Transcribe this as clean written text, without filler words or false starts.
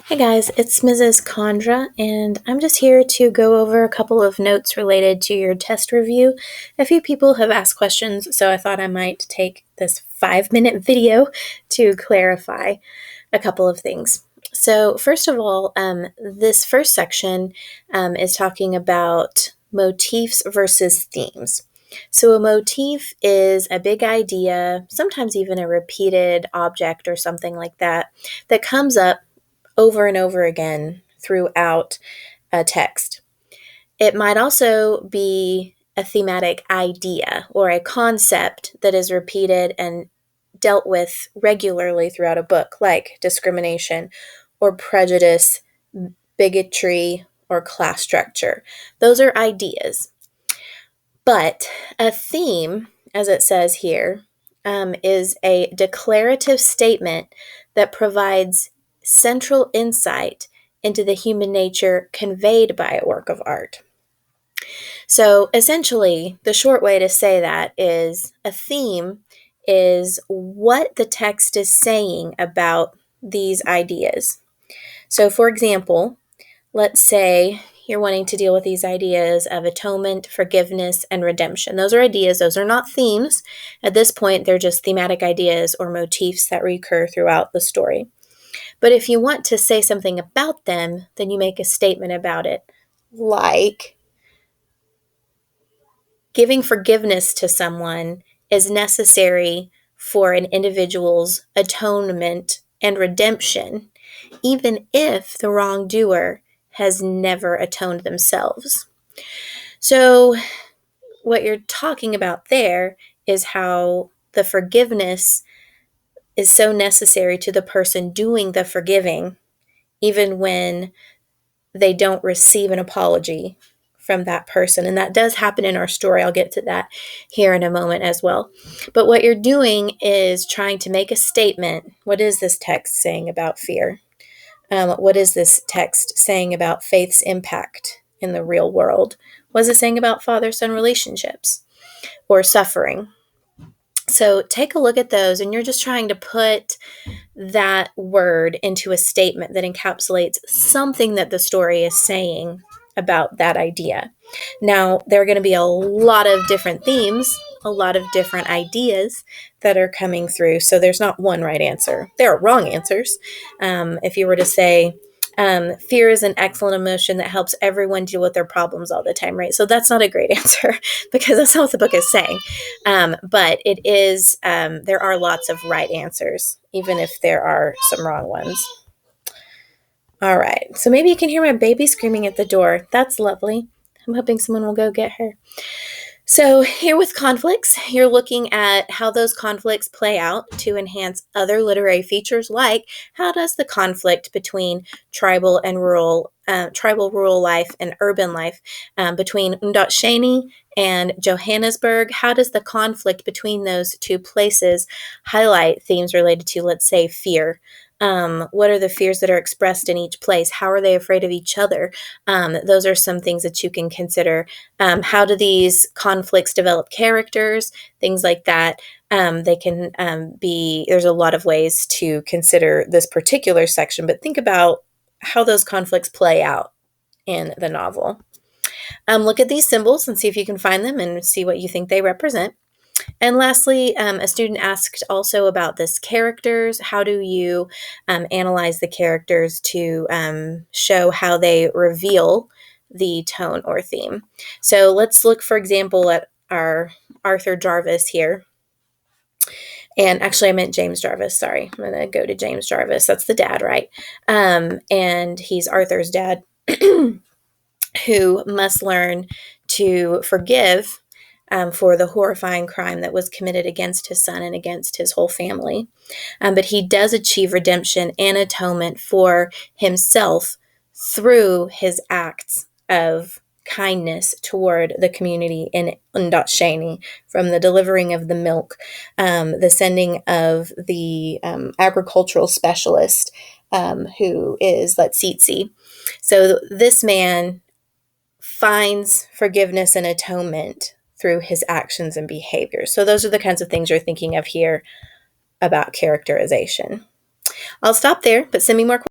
Hey guys, it's Mrs. Condra, and I'm just here to go over a couple of notes related to your test review. A few people have asked questions, so I thought I might take this 5-minute video to clarify a couple of things. So, first of all, this first section is talking about motifs versus themes. So, a motif is a big idea, sometimes even a repeated object or something like that, that comes up over and over again throughout a text. It might also be a thematic idea or a concept that is repeated and dealt with regularly throughout a book, like discrimination or prejudice, bigotry, or class structure. Those are ideas. But a theme, as it says here, is a declarative statement that provides central insight into the human nature conveyed by a work of art. So essentially, the short way to say that is a theme is what the text is saying about these ideas. So, for example, let's say you're wanting to deal with these ideas of atonement, forgiveness, and redemption. Those are ideas, those are not themes. At this point, they're just thematic ideas or motifs that recur throughout the story. But if you want to say something about them, then you make a statement about it, like giving forgiveness to someone is necessary for an individual's atonement and redemption, even if the wrongdoer has never atoned themselves. So, what you're talking about there is how the forgiveness is so necessary to the person doing the forgiving, even when they don't receive an apology from that person. And that does happen in our story. I'll get to that here in a moment as well. But what you're doing is trying to make a statement. What is this text saying about fear? What is this text saying about faith's impact in the real world? What is it saying about father-son relationships or suffering? So take a look at those, and you're just trying to put that word into a statement that encapsulates something that the story is saying about that idea. Now, there are going to be a lot of different themes, a lot of different ideas that are coming through. So there's not one right answer. There are wrong answers. If you were to say, fear is an excellent emotion that helps everyone deal with their problems all the time, right? So that's not a great answer because that's not what the book is saying. But it is, there are lots of right answers, even if there are some wrong ones. All right, so maybe you can hear my baby screaming at the door. That's lovely. I'm hoping someone will go get her. So here with conflicts, you're looking at how those conflicts play out to enhance other literary features, like how does the conflict between tribal rural life and urban life, between Ndotsheni and Johannesburg, how does the conflict between those two places highlight themes related to, let's say, fear? What are the fears that are expressed in each place? How are they afraid of each other? Those are some things that you can consider. How do these conflicts develop characters? Things like that. They can there's a lot of ways to consider this particular section, but think about how those conflicts play out in the novel. Look at these symbols and see if you can find them and see what you think they represent. And lastly, a student asked also about this characters. How do you analyze the characters to show how they reveal the tone or theme? So let's look, for example, at our Arthur Jarvis here. And actually, I meant James Jarvis. Sorry. I'm going to go to James Jarvis. That's the dad, right? And he's Arthur's dad who must learn to forgive for the horrifying crime that was committed against his son and against his whole family. But he does achieve redemption and atonement for himself through his acts of kindness toward the community in Ndotsheni, from the delivering of the milk, the sending of the agricultural specialist who is Letsitsi. So this man finds forgiveness and atonement through his actions and behaviors. So those are the kinds of things you're thinking of here about characterization. I'll stop there, but send me more questions.